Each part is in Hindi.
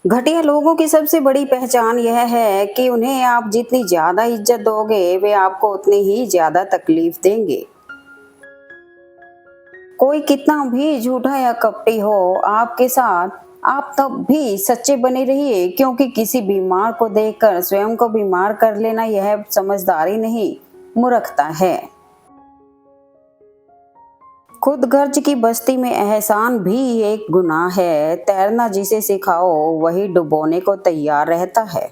घटिया लोगों की सबसे बड़ी पहचान यह है कि उन्हें आप जितनी ज्यादा इज्जत दोगे वे आपको उतनी ही ज्यादा तकलीफ देंगे। कोई कितना भी झूठा या कपटी हो आपके साथ, आप तब भी सच्चे बने रहिए, क्योंकि किसी बीमार को देखकर स्वयं को बीमार कर लेना यह समझदारी नहीं, मूर्खता है। खुद गर्ज की बस्ती में एहसान भी एक गुनाह है। तैरना जिसे सिखाओ वही डुबोने को तैयार रहता है।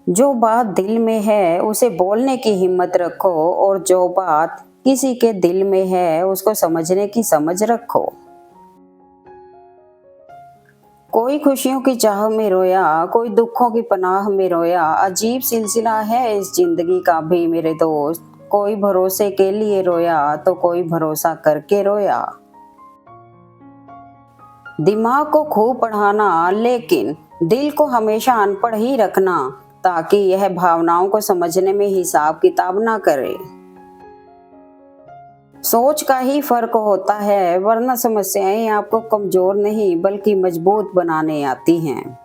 जो बात दिल में है उसे बोलने की हिम्मत रखो, और जो बात किसी के दिल में है उसको समझने की समझ रखो। कोई खुशियों की चाह में रोया, कोई दुखों की पनाह में रोया। अजीब सिलसिला है इस जिंदगी का भी मेरे दोस्त। कोई भरोसे के लिए रोया तो कोई भरोसा करके रोया। दिमाग को खूब पढ़ाना, लेकिन दिल को हमेशा अनपढ़ ही रखना, ताकि यह भावनाओं को समझने में हिसाब किताब ना करे। सोच का ही फर्क होता है, वरना समस्याएं आपको कमजोर नहीं बल्कि मजबूत बनाने आती हैं।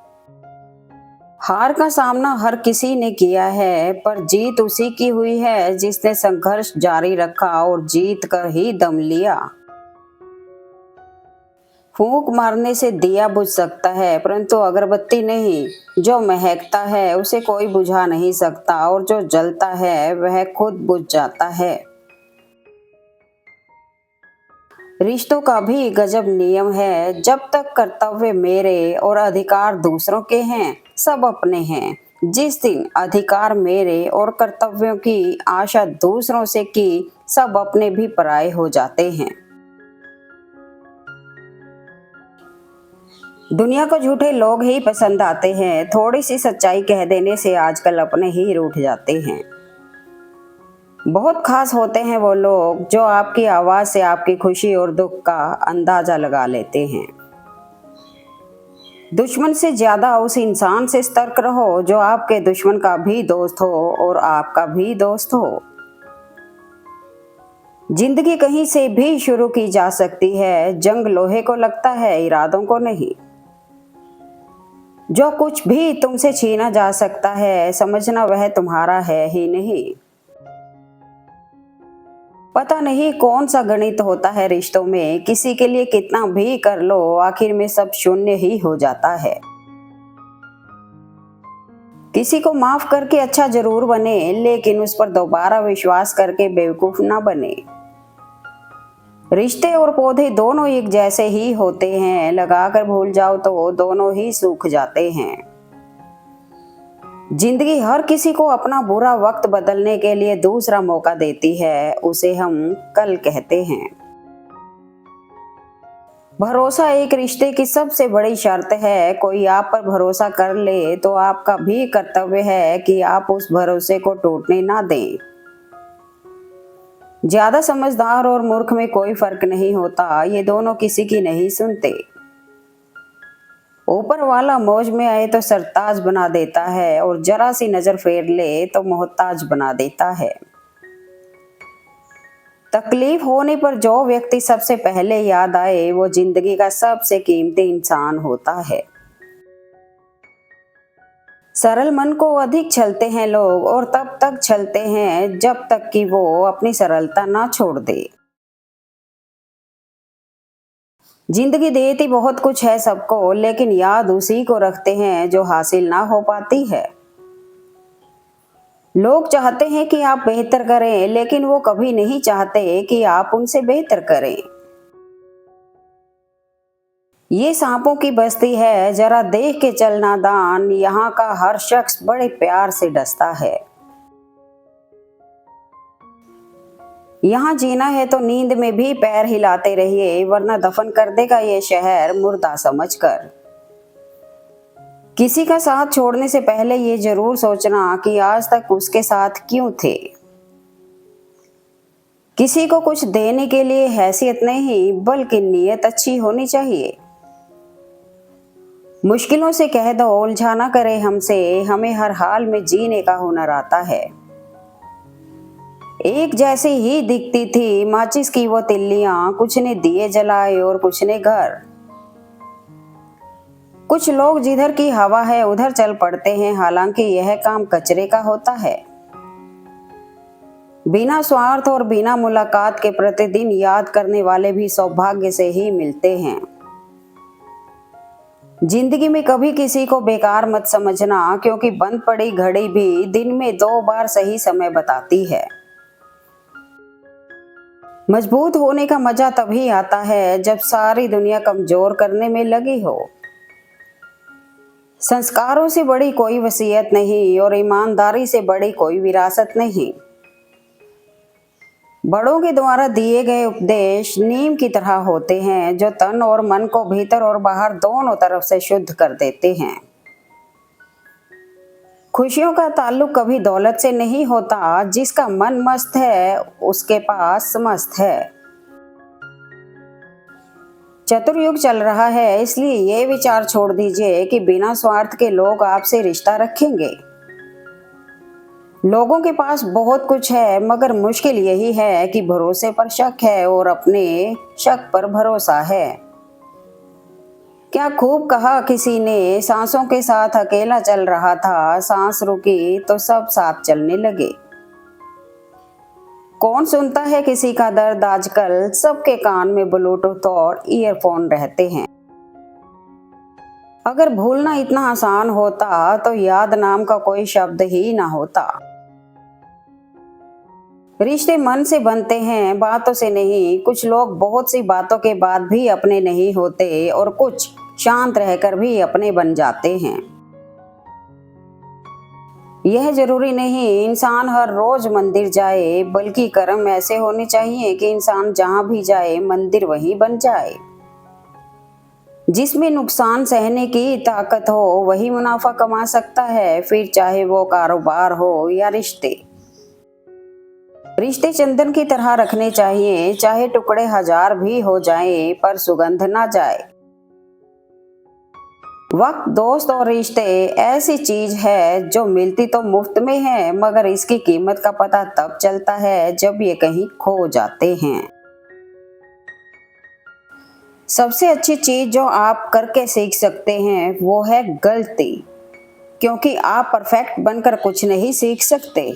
हार का सामना हर किसी ने किया है, पर जीत उसी की हुई है जिसने संघर्ष जारी रखा और जीत कर ही दम लिया। फूंक मारने से दिया बुझ सकता है, परंतु अगरबत्ती नहीं। जो महकता है उसे कोई बुझा नहीं सकता, और जो जलता है वह खुद बुझ जाता है। रिश्तों का भी गजब नियम है। जब तक कर्तव्य मेरे और अधिकार दूसरों के हैं, सब अपने हैं। जिस दिन अधिकार मेरे और कर्तव्यों की आशा दूसरों से की, सब अपने भी पराये हो जाते हैं। दुनिया को झूठे लोग ही पसंद आते हैं। थोड़ी सी सच्चाई कह देने से आजकल अपने ही रूठ जाते हैं। बहुत खास होते हैं वो लोग जो आपकी आवाज से आपकी खुशी और दुख का अंदाजा लगा लेते हैं। दुश्मन से ज्यादा उस इंसान से सतर्क रहो जो आपके दुश्मन का भी दोस्त हो और आपका भी दोस्त हो। जिंदगी कहीं से भी शुरू की जा सकती है। जंग लोहे को लगता है, इरादों को नहीं। जो कुछ भी तुमसे छीना जा सकता है, समझना वह तुम्हारा है ही नहीं। पता नहीं कौन सा गणित होता है रिश्तों में, किसी के लिए कितना भी कर लो आखिर में सब शून्य ही हो जाता है। किसी को माफ करके अच्छा जरूर बने, लेकिन उस पर दोबारा विश्वास करके बेवकूफ ना बने। रिश्ते और पौधे दोनों एक जैसे ही होते हैं, लगाकर भूल जाओ तो दोनों ही सूख जाते हैं। जिंदगी हर किसी को अपना बुरा वक्त बदलने के लिए दूसरा मौका देती है, उसे हम कल कहते हैं। भरोसा एक रिश्ते की सबसे बड़ी शर्त है। कोई आप पर भरोसा कर ले तो आपका भी कर्तव्य है कि आप उस भरोसे को टूटने ना दें। ज्यादा समझदार और मूर्ख में कोई फर्क नहीं होता, ये दोनों किसी की नहीं सुनते। ऊपर वाला मौज में आए तो सरताज बना देता है, और जरा सी नजर फेर ले तो मोहताज बना देता है। तकलीफ होने पर जो व्यक्ति सबसे पहले याद आए वो जिंदगी का सबसे कीमती इंसान होता है। सरल मन को अधिक छलते हैं लोग, और तब तक छलते हैं जब तक कि वो अपनी सरलता ना छोड़ दे। जिंदगी देती बहुत कुछ है सबको, लेकिन याद उसी को रखते हैं जो हासिल ना हो पाती है। लोग चाहते हैं कि आप बेहतर करें, लेकिन वो कभी नहीं चाहते कि आप उनसे बेहतर करें। ये सांपों की बस्ती है, जरा देख के चलना दान। यहाँ का हर शख्स बड़े प्यार से डसता है। यहाँ जीना है तो नींद में भी पैर हिलाते रहिए, वरना दफन कर देगा ये शहर मुर्दा समझकर। किसी का साथ छोड़ने से पहले ये जरूर सोचना कि आज तक उसके साथ क्यों थे। किसी को कुछ देने के लिए हैसियत नहीं, बल्कि नीयत अच्छी होनी चाहिए। मुश्किलों से कह दो उलझा ना करे हमसे, हमें हर हाल में जीने का हुनर आता है। एक जैसी ही दिखती थी माचिस की वो तिल्लियां, कुछ ने दिए जलाए और कुछ ने घर। कुछ लोग जिधर की हवा है उधर चल पड़ते हैं, हालांकि यह काम कचरे का होता है। बिना स्वार्थ और बिना मुलाकात के प्रतिदिन याद करने वाले भी सौभाग्य से ही मिलते हैं। जिंदगी में कभी किसी को बेकार मत समझना, क्योंकि बंद पड़ी घड़ी भी दिन में 2 बार सही समय बताती है। मजबूत होने का मजा तभी आता है जब सारी दुनिया कमजोर करने में लगी हो। संस्कारों से बड़ी कोई वसीयत नहीं और ईमानदारी से बड़ी कोई विरासत नहीं। बड़ों के द्वारा दिए गए उपदेश नीम की तरह होते हैं, जो तन और मन को भीतर और बाहर दोनों तरफ से शुद्ध कर देते हैं। खुशियों का ताल्लुक कभी दौलत से नहीं होता, जिसका मन मस्त है उसके पास समस्त है। चतुर्युग चल रहा है, इसलिए ये विचार छोड़ दीजिए कि बिना स्वार्थ के लोग आपसे रिश्ता रखेंगे। लोगों के पास बहुत कुछ है, मगर मुश्किल यही है कि भरोसे पर शक है और अपने शक पर भरोसा है। क्या खूब कहा किसी ने, सांसों के साथ अकेला चल रहा था, सांस रुकी तो सब साथ चलने लगे। कौन सुनता है किसी का दर्द आजकल, सबके कान में ब्लूटूथ और ईयरफोन रहते हैं। अगर भूलना इतना आसान होता तो याद नाम का कोई शब्द ही ना होता। रिश्ते मन से बनते हैं, बातों से नहीं। कुछ लोग बहुत सी बातों के बाद भी अपने नहीं होते और कुछ शांत रहकर भी अपने बन जाते हैं। यह जरूरी नहीं इंसान हर रोज मंदिर जाए, बल्कि कर्म ऐसे होने चाहिए कि इंसान जहां भी जाए मंदिर वही बन जाए। जिसमें नुकसान सहने की ताकत हो वही मुनाफा कमा सकता है, फिर चाहे वो कारोबार हो या रिश्ते। रिश्ते चंदन की तरह रखने चाहिए, चाहे टुकड़े 1000 भी हो जाएं, पर सुगंध ना जाए। वक्त, दोस्त और रिश्ते ऐसी चीज है जो मिलती तो मुफ्त में है, मगर इसकी कीमत का पता तब चलता है जब ये कहीं खो जाते हैं। सबसे अच्छी चीज जो आप करके सीख सकते हैं वो है गलती, क्योंकि आप परफेक्ट बनकर कुछ नहीं सीख सकते।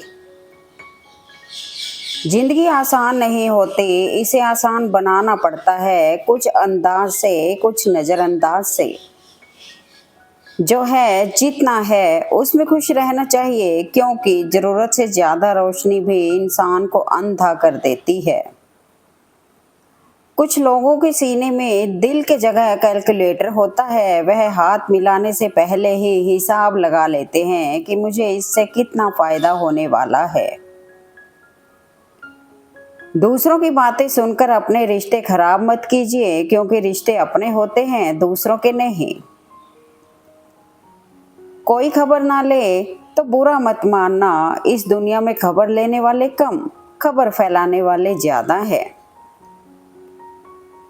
जिंदगी आसान नहीं होती, इसे आसान बनाना पड़ता है, कुछ अंदाज से, कुछ नजरअंदाज से। जो है जितना है उसमें खुश रहना चाहिए, क्योंकि जरूरत से ज्यादा रोशनी भी इंसान को अंधा कर देती है। कुछ लोगों के सीने में दिल के जगह कैलकुलेटर होता है, वह हाथ मिलाने से पहले ही हिसाब लगा लेते हैं कि मुझे इससे कितना फायदा होने वाला है। दूसरों की बातें सुनकर अपने रिश्ते खराब मत कीजिए, क्योंकि रिश्ते अपने होते हैं, दूसरों के नहीं। कोई खबर ना ले तो बुरा मत मानना, इस दुनिया में खबर लेने वाले कम, खबर फैलाने वाले ज्यादा है।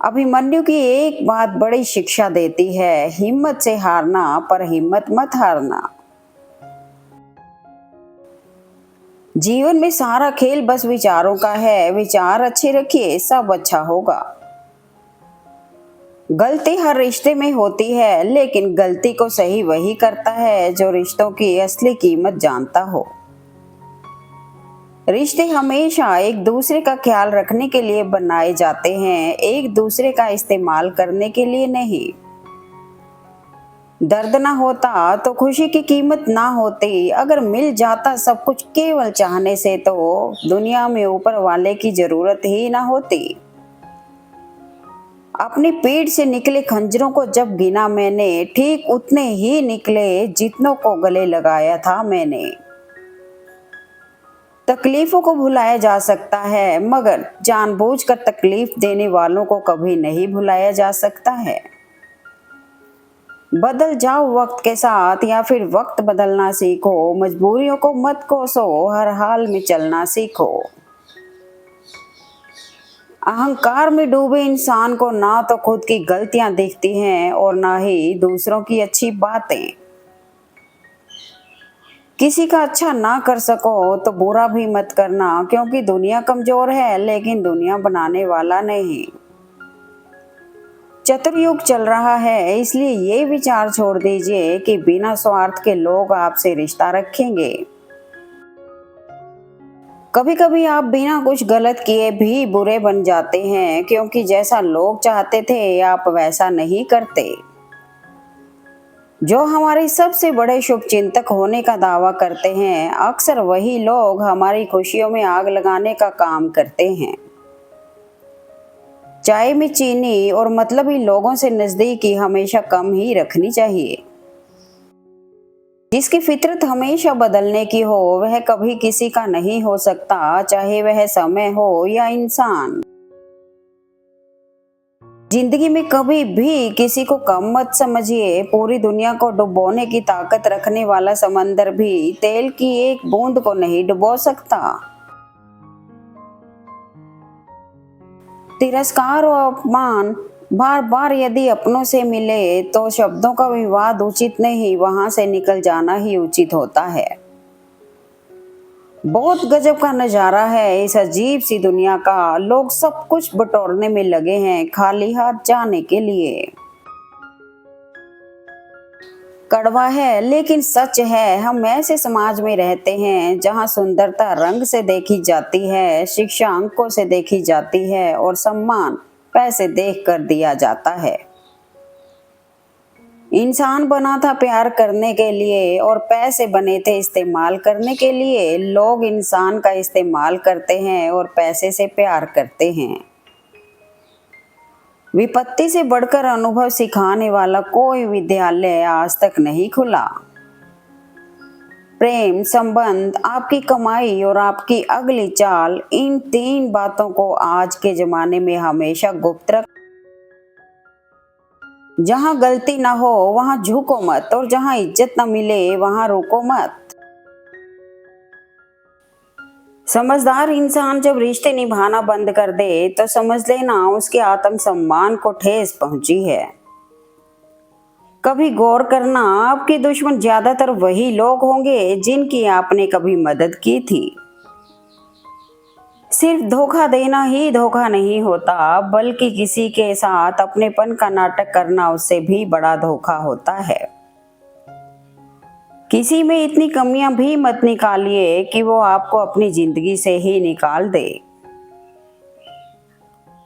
अभिमन्यु की एक बात बड़ी शिक्षा देती है, हिम्मत से हारना, पर हिम्मत मत हारना। जीवन में सारा खेल बस विचारों का है, विचार अच्छे रखिए, सब अच्छा होगा। गलती हर रिश्ते में होती है, लेकिन गलती को सही वही करता है जो रिश्तों की असली कीमत जानता हो। रिश्ते हमेशा एक दूसरे का ख्याल रखने के लिए बनाए जाते हैं, एक दूसरे का इस्तेमाल करने के लिए नहीं। दर्द ना होता तो खुशी की कीमत ना होती, अगर मिल जाता सब कुछ केवल चाहने से तो दुनिया में ऊपर वाले की जरूरत ही ना होती। अपनी पीठ से निकले खंजरों को जब गिना मैंने, ठीक उतने ही निकले जितनों को गले लगाया था मैंने। तकलीफों को भुलाया जा सकता है, मगर जानबूझकर तकलीफ देने वालों को कभी नहीं भुलाया जा सकता है। बदल जाओ वक्त के साथ, या फिर वक्त बदलना सीखो। मजबूरियों को मत कोसो, हर हाल में चलना सीखो। अहंकार में डूबे इंसान को ना तो खुद की गलतियां दिखती हैं और ना ही दूसरों की अच्छी बातें। किसी का अच्छा ना कर सको तो बुरा भी मत करना, क्योंकि दुनिया कमजोर है लेकिन दुनिया बनाने वाला नहीं। चतुर्युग चल रहा है, इसलिए ये विचार छोड़ दीजिए कि बिना स्वार्थ के लोग आपसे रिश्ता रखेंगे। कभी कभी आप बिना कुछ गलत किए भी बुरे बन जाते हैं, क्योंकि जैसा लोग चाहते थे आप वैसा नहीं करते। जो हमारे सबसे बड़े शुभचिंतक होने का दावा करते हैं, अक्सर वही लोग हमारी खुशियों में आग लगाने का काम करते हैं। चाय में चीनी और मतलबी लोगों से नजदीकी हमेशा कम ही रखनी चाहिए। जिसकी फितरत हमेशा बदलने की हो वह कभी किसी का नहीं हो सकता, चाहे वह समय हो या इंसान। जिंदगी में कभी भी किसी को कम मत समझिए। पूरी दुनिया को डुबोने की ताकत रखने वाला समंदर भी तेल की एक बूंद को नहीं डुबो सकता। तिरस्कार और अपमान बार बार यदि अपनों से मिले तो शब्दों का विवाद उचित नहीं, वहां से निकल जाना ही उचित होता है। बहुत गजब का नजारा है इस अजीब सी दुनिया का। लोग सब कुछ बटोरने में लगे हैं, खाली हाथ जाने के लिए। कड़वा है लेकिन सच है, हम ऐसे समाज में रहते हैं जहां सुंदरता रंग से देखी जाती है, शिक्षा अंकों से देखी जाती है और सम्मान पैसे देख कर दिया जाता है। इंसान बना था प्यार करने के लिए और पैसे बने थे इस्तेमाल करने के लिए। लोग इंसान का इस्तेमाल करते हैं और पैसे से प्यार करते हैं। विपत्ति से बढ़कर अनुभव सिखाने वाला कोई विद्यालय आज तक नहीं खुला। प्रेम, संबंध, आपकी कमाई और आपकी अगली चाल, इन तीन बातों को आज के जमाने में हमेशा गुप्त रख। जहां गलती ना हो वहां झुको मत, और जहां इज्जत न मिले वहां रुको मत। समझदार इंसान जब रिश्ते निभाना बंद कर दे तो समझ लेना उसके आत्मसम्मान को ठेस पहुंची है। कभी गौर करना, आपके दुश्मन ज्यादातर वही लोग होंगे जिनकी आपने कभी मदद की थी। सिर्फ धोखा देना ही धोखा नहीं होता, बल्कि किसी के साथ अपनेपन का नाटक करना उससे भी बड़ा धोखा होता है। किसी में इतनी कमियां भी मत निकालिए कि वो आपको अपनी जिंदगी से ही निकाल दे।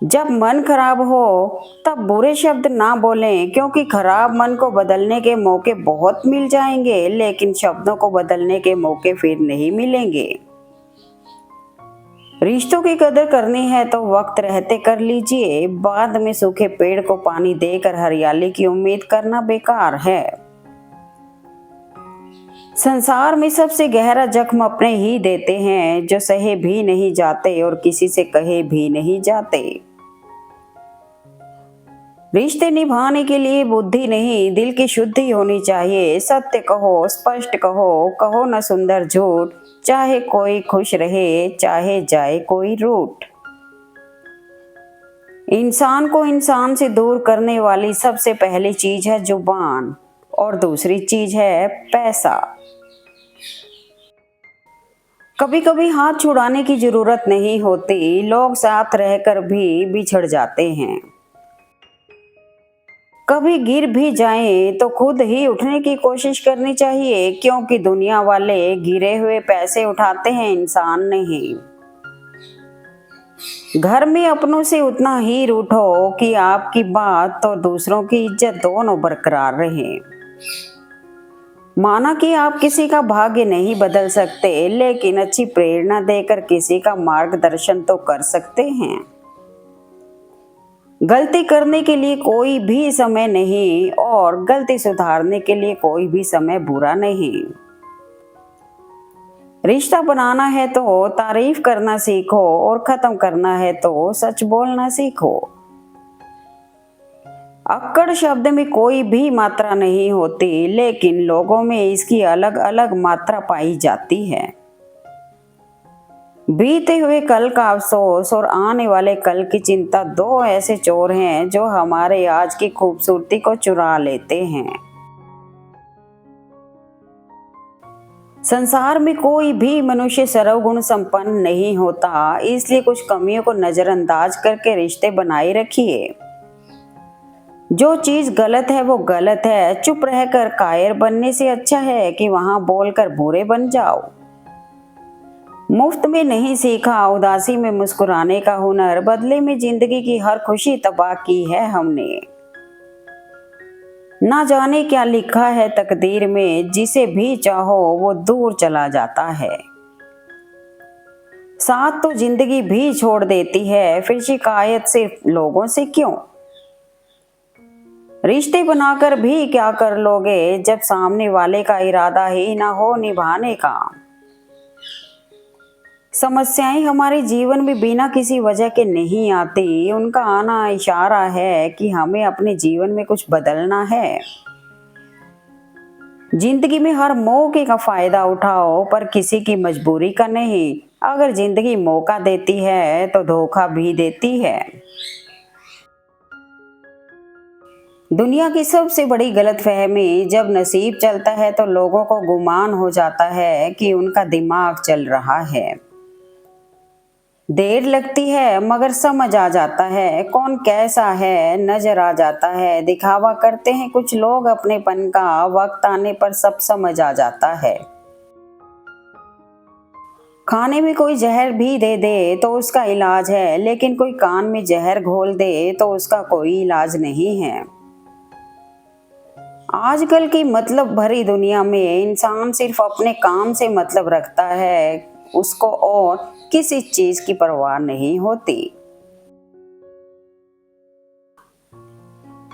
जब मन खराब हो तब बुरे शब्द ना बोलें, क्योंकि खराब मन को बदलने के मौके बहुत मिल जाएंगे, लेकिन शब्दों को बदलने के मौके फिर नहीं मिलेंगे। रिश्तों की कदर करनी है तो वक्त रहते कर लीजिए, बाद में सूखे पेड़ को पानी देकर हरियाली की उम्मीद करना बेकार है। संसार में सबसे गहरा जख्म अपने ही देते हैं, जो सहे भी नहीं जाते और किसी से कहे भी नहीं जाते। रिश्ते निभाने के लिए बुद्धि नहीं, दिल की शुद्धि होनी चाहिए। सत्य कहो, स्पष्ट कहो, कहो न सुंदर झूठ, चाहे कोई खुश रहे चाहे जाए कोई रूठ। इंसान को इंसान से दूर करने वाली सबसे पहली चीज है जुबान, और दूसरी चीज है पैसा। कभी कभी हाथ छुड़ाने की जरूरत नहीं होती, लोग साथ रहकर भी बिछड़ जाते हैं। कभी गिर भी जाएं तो खुद ही उठने की कोशिश करनी चाहिए, क्योंकि दुनिया वाले गिरे हुए पैसे उठाते हैं, इंसान नहीं। घर में अपनों से उतना ही रूठो कि आपकी बात और दूसरों की इज्जत दोनों बरकरार रहे। माना कि आप किसी का भाग्य नहीं बदल सकते, लेकिन अच्छी प्रेरणा देकर किसी का मार्गदर्शन तो कर सकते हैं। गलती करने के लिए कोई भी समय नहीं, और गलती सुधारने के लिए कोई भी समय बुरा नहीं। रिश्ता बनाना है तो तारीफ करना सीखो, और खत्म करना है तो सच बोलना सीखो। अक्कड़ शब्द में कोई भी मात्रा नहीं होती, लेकिन लोगों में इसकी अलग अलग मात्रा पाई जाती है। बीते हुए कल का अफसोस और आने वाले कल की चिंता दो ऐसे चोर हैं जो हमारे आज की खूबसूरती को चुरा लेते हैं। संसार में कोई भी मनुष्य सर्वगुण संपन्न नहीं होता, इसलिए कुछ कमियों को नजरअंदाज करके रिश्ते बनाए रखिए। जो चीज गलत है वो गलत है, चुप रहकर कायर बनने से अच्छा है कि वहां बोलकर बुरे बन जाओ। मुफ्त में नहीं सीखा उदासी में मुस्कुराने का हुनर, बदले में जिंदगी की हर खुशी तबाह की है हमने। ना जाने क्या लिखा है तकदीर में, जिसे भी चाहो वो दूर चला जाता है। साथ तो जिंदगी भी छोड़ देती है, फिर शिकायत सिर्फ लोगों से क्यों। रिश्ते बनाकर भी क्या कर लोगे जब सामने वाले का इरादा ही ना हो निभाने का। समस्याएं हमारे जीवन में बिना किसी वजह के नहीं आती, उनका आना इशारा है कि हमें अपने जीवन में कुछ बदलना है। जिंदगी में हर मौके का फायदा उठाओ, पर किसी की मजबूरी का नहीं। अगर जिंदगी मौका देती है तो धोखा भी देती है। दुनिया की सबसे बड़ी गलतफहमी, जब नसीब चलता है तो लोगों को गुमान हो जाता है कि उनका दिमाग चल रहा है। देर लगती है मगर समझ आ जाता है कौन कैसा है, नजर आ जाता है। दिखावा करते हैं कुछ लोग अपनेपन का, वक्त आने पर सब समझ आ जाता है। खाने में कोई जहर भी दे दे तो उसका इलाज है, लेकिन कोई कान में जहर घोल दे तो उसका कोई इलाज नहीं है। आजकल की मतलब भरी दुनिया में इंसान सिर्फ अपने काम से मतलब रखता है, उसको और किसी चीज की परवाह नहीं होती।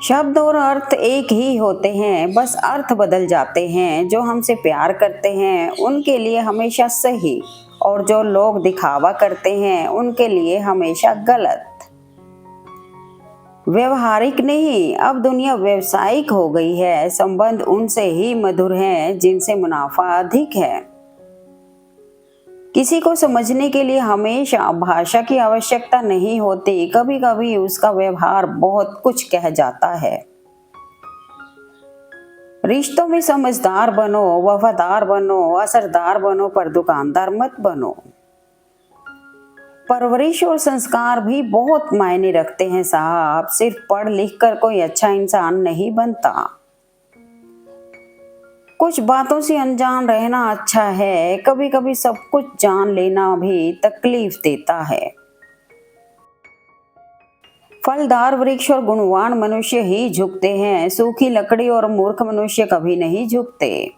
शब्द और अर्थ एक ही होते हैं, बस अर्थ बदल जाते हैं। जो हमसे प्यार करते हैं उनके लिए हमेशा सही, और जो लोग दिखावा करते हैं उनके लिए हमेशा गलत। व्यवहारिक नहीं, अब दुनिया व्यवसायिक हो गई है। संबंध उनसे ही मधुर हैं जिनसे मुनाफा अधिक है। किसी को समझने के लिए हमेशा भाषा की आवश्यकता नहीं होती, कभी कभी उसका व्यवहार बहुत कुछ कह जाता है। रिश्तों में समझदार बनो, वफादार बनो, असरदार बनो, पर दुकानदार मत बनो। परवरिश और संस्कार भी बहुत मायने रखते हैं साहब, सिर्फ पढ़ लिख कर कोई अच्छा इंसान नहीं बनता। कुछ बातों से अनजान रहना अच्छा है, कभी कभी सब कुछ जान लेना भी तकलीफ देता है। फलदार वृक्ष और गुणवान मनुष्य ही झुकते हैं, सूखी लकड़ी और मूर्ख मनुष्य कभी नहीं झुकते।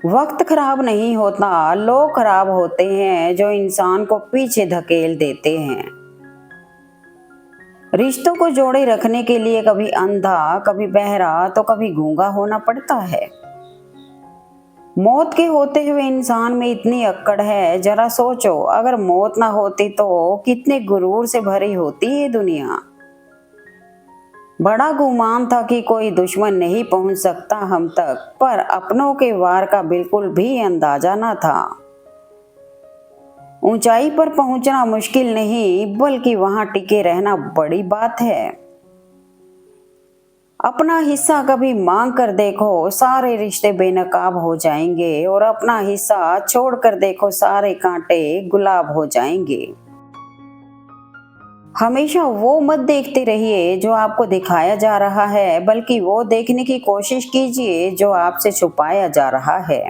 वक्त खराब नहीं होता, लोग खराब होते हैं जो इंसान को पीछे धकेल देते हैं। रिश्तों को जोड़े रखने के लिए कभी अंधा, कभी बहरा, तो कभी गूंगा होना पड़ता है। मौत के होते हुए इंसान में इतनी अक्कड़ है, जरा सोचो अगर मौत ना होती तो कितने गुरूर से भरी होती ये दुनिया। बड़ा गुमान था कि कोई दुश्मन नहीं पहुंच सकता हम तक, पर अपनों के वार का बिल्कुल भी अंदाजा न था। ऊंचाई पर पहुंचना मुश्किल नहीं, बल्कि वहां टिके रहना बड़ी बात है। अपना हिस्सा कभी मांग कर देखो, सारे रिश्ते बेनकाब हो जाएंगे, और अपना हिस्सा छोड़ कर देखो, सारे कांटे गुलाब हो जाएंगे। हमेशा वो मत देखते रहिए जो आपको दिखाया जा रहा है, बल्कि वो देखने की कोशिश कीजिए जो आपसे छुपाया जा रहा है।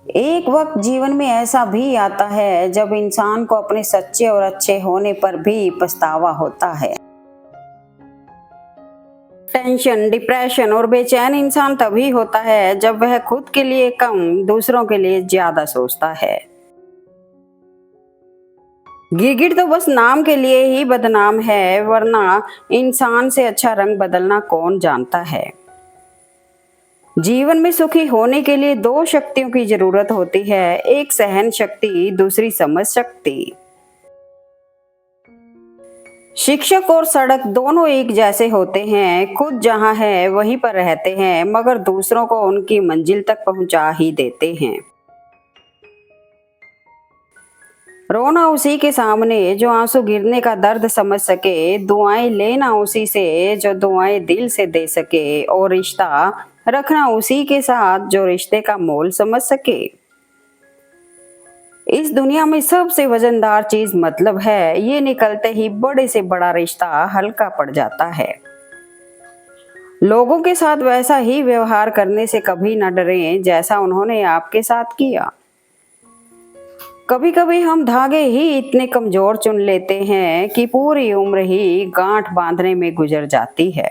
एक वक्त जीवन में ऐसा भी आता है जब इंसान को अपने सच्चे और अच्छे होने पर भी पछतावा होता है। टेंशन, डिप्रेशन और बेचैन इंसान तभी होता है जब वह खुद के लिए कम, दूसरों के लिए ज्यादा सोचता है। गिरगिट तो बस नाम के लिए ही बदनाम है, वरना इंसान से अच्छा रंग बदलना कौन जानता है। जीवन में सुखी होने के लिए दो शक्तियों की जरूरत होती है, एक सहन शक्ति, दूसरी समझ शक्ति। शिक्षक और सड़क दोनों एक जैसे होते हैं, खुद जहां है वहीं पर रहते हैं, मगर दूसरों को उनकी मंजिल तक पहुंचा ही देते हैं। रोना उसी के सामने जो आंसू गिरने का दर्द समझ सके, दुआएं लेना उसी से जो दुआएं दिल से दे सके, और रिश्ता रखना उसी के साथ जो रिश्ते का मोल समझ सके। इस दुनिया में सबसे वजनदार चीज मतलब है, ये निकलते ही बड़े से बड़ा रिश्ता हल्का पड़ जाता है। लोगों के साथ वैसा ही व्यवहार करने से कभी न डरें जैसा उन्होंने आपके साथ किया। कभी कभी हम धागे ही इतने कमजोर चुन लेते हैं कि पूरी उम्र ही गांठ बांधने में गुजर जाती है।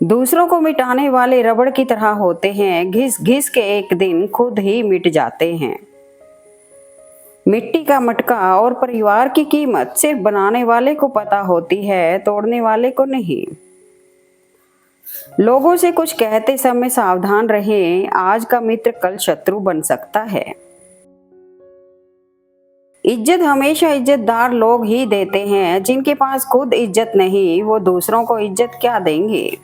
दूसरों को मिटाने वाले रबड़ की तरह होते हैं, घिस घिस के एक दिन खुद ही मिट जाते हैं। मिट्टी का मटका और परिवार की कीमत सिर्फ बनाने वाले को पता होती है, तोड़ने वाले को नहीं। लोगों से कुछ कहते समय सावधान रहें, आज का मित्र कल शत्रु बन सकता है। इज्जत हमेशा इज्जतदार लोग ही देते हैं, जिनके पास खुद इज्जत नहीं वो दूसरों को इज्जत क्या देंगे।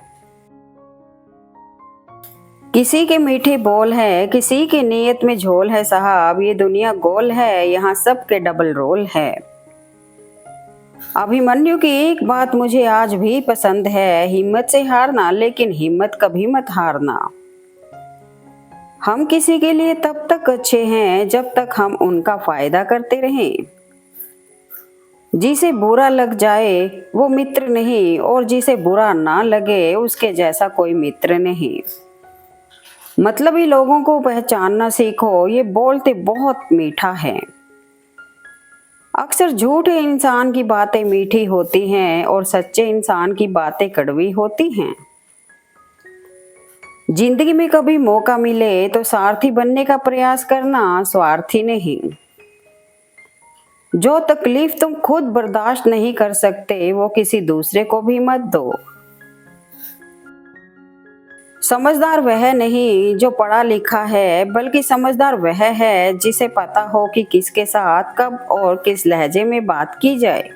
किसी के मीठे बोल है, किसी के नीयत में झोल है साहब, ये दुनिया गोल है, यहाँ सबके डबल रोल है। अभिमन्यु की एक बात मुझे आज भी पसंद है, हिम्मत से हारना लेकिन हिम्मत कभी मत हारना। हम किसी के लिए तब तक अच्छे हैं जब तक हम उनका फायदा करते रहें। जिसे बुरा लग जाए वो मित्र नहीं, और जिसे बुरा ना लगे उसके जैसा कोई मित्र नहीं। मतलबी लोगों को पहचानना सीखो, ये बोलते बहुत मीठा है। अक्सर झूठे इंसान की बातें मीठी होती हैं और सच्चे इंसान की बातें कड़वी होती हैं। जिंदगी में कभी मौका मिले तो सारथी बनने का प्रयास करना, स्वार्थी नहीं। जो तकलीफ तुम खुद बर्दाश्त नहीं कर सकते वो किसी दूसरे को भी मत दो। समझदार वह नहीं जो पढ़ा लिखा है, बल्कि समझदार वह है जिसे पता हो कि किसके साथ कब और किस लहजे में बात की जाए।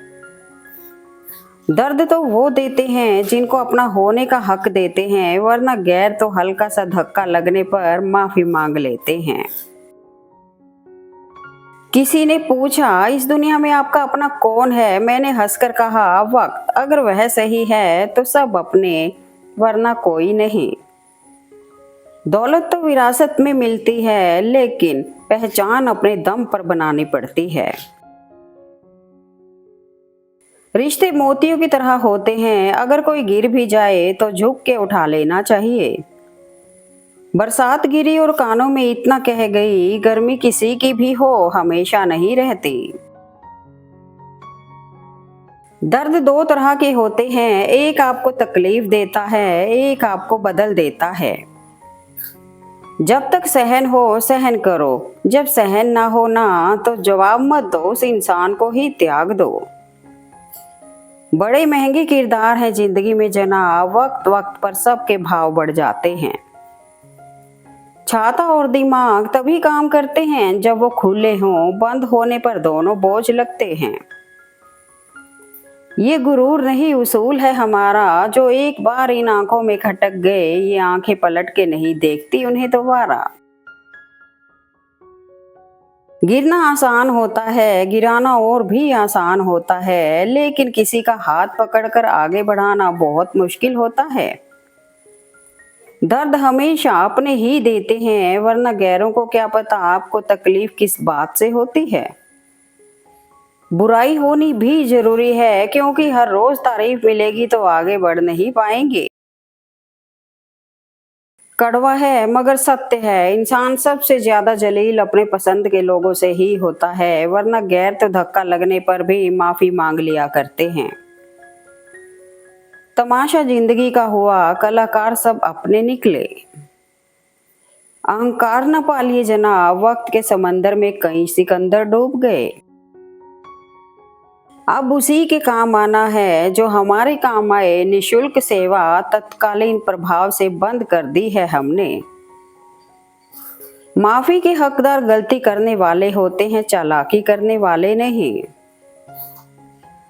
दर्द तो वो देते हैं जिनको अपना होने का हक देते हैं, वरना गैर तो हल्का सा धक्का लगने पर माफी मांग लेते हैं। किसी ने पूछा इस दुनिया में आपका अपना कौन है, मैंने हंसकर कहा वक्त। अगर वह सही है तो सब अपने, वरना कोई नहीं। दौलत तो विरासत में मिलती है, लेकिन पहचान अपने दम पर बनानी पड़ती है। रिश्ते मोतियों की तरह होते हैं, अगर कोई गिर भी जाए तो झुक के उठा लेना चाहिए। बरसात गिरी और कानों में इतना कह गई, गर्मी किसी की भी हो हमेशा नहीं रहती। दर्द दो तरह के होते हैं, एक आपको तकलीफ देता है, एक आपको बदल देता है। जब तक सहन हो सहन करो, जब सहन ना हो ना तो जवाब मत दो, उस इंसान को ही त्याग दो। बड़े महंगे किरदार हैं जिंदगी में जनाब, वक्त वक्त पर सबके भाव बढ़ जाते हैं। छाता और दिमाग तभी काम करते हैं जब वो खुले हों, बंद होने पर दोनों बोझ लगते हैं। ये गुरूर नहीं उसूल है हमारा, जो एक बार इन आंखों में खटक गए, ये आंखें पलट के नहीं देखती उन्हें दोबारा। गिरना आसान होता है, गिराना और भी आसान होता है, लेकिन किसी का हाथ पकड़कर आगे बढ़ाना बहुत मुश्किल होता है। दर्द हमेशा अपने ही देते हैं, वरना गैरों को क्या पता आपको तकलीफ किस बात से होती है। बुराई होनी भी जरूरी है, क्योंकि हर रोज तारीफ मिलेगी तो आगे बढ़ नहीं पाएंगे। कड़वा है मगर सत्य है, इंसान सबसे ज्यादा जलील अपने पसंद के लोगों से ही होता है, वरना गैर तो धक्का लगने पर भी माफी मांग लिया करते हैं। तमाशा जिंदगी का हुआ, कलाकार सब अपने निकले। अहंकार न पालिए जनाब, वक्त के समंदर में कई सिकंदर डूब गए। अब उसी के काम आना है जो हमारे काम आए, निशुल्क सेवा तत्कालीन प्रभाव से बंद कर दी है हमने। माफी के हकदार गलती करने वाले होते हैं, चालाकी करने वाले नहीं।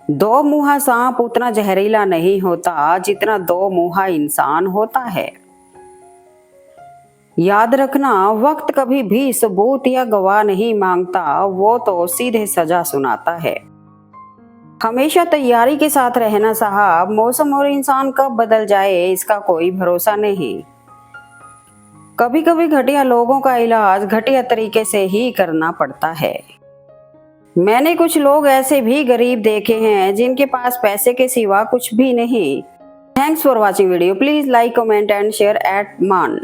दो मुंहा सांप उतना जहरीला नहीं होता जितना दो मुंहा इंसान होता है। याद रखना, वक्त कभी भी सबूत या गवाह नहीं मांगता, वो तो सीधे सजा सुनाता है। हमेशा तैयारी के साथ रहना साहब, मौसम और इंसान कब बदल जाए इसका कोई भरोसा नहीं। कभी कभी घटिया लोगों का इलाज घटिया तरीके से ही करना पड़ता है। मैंने कुछ लोग ऐसे भी गरीब देखे हैं जिनके पास पैसे के सिवा कुछ भी नहीं। Thanks for watching video. Please like, comment and share eight मान।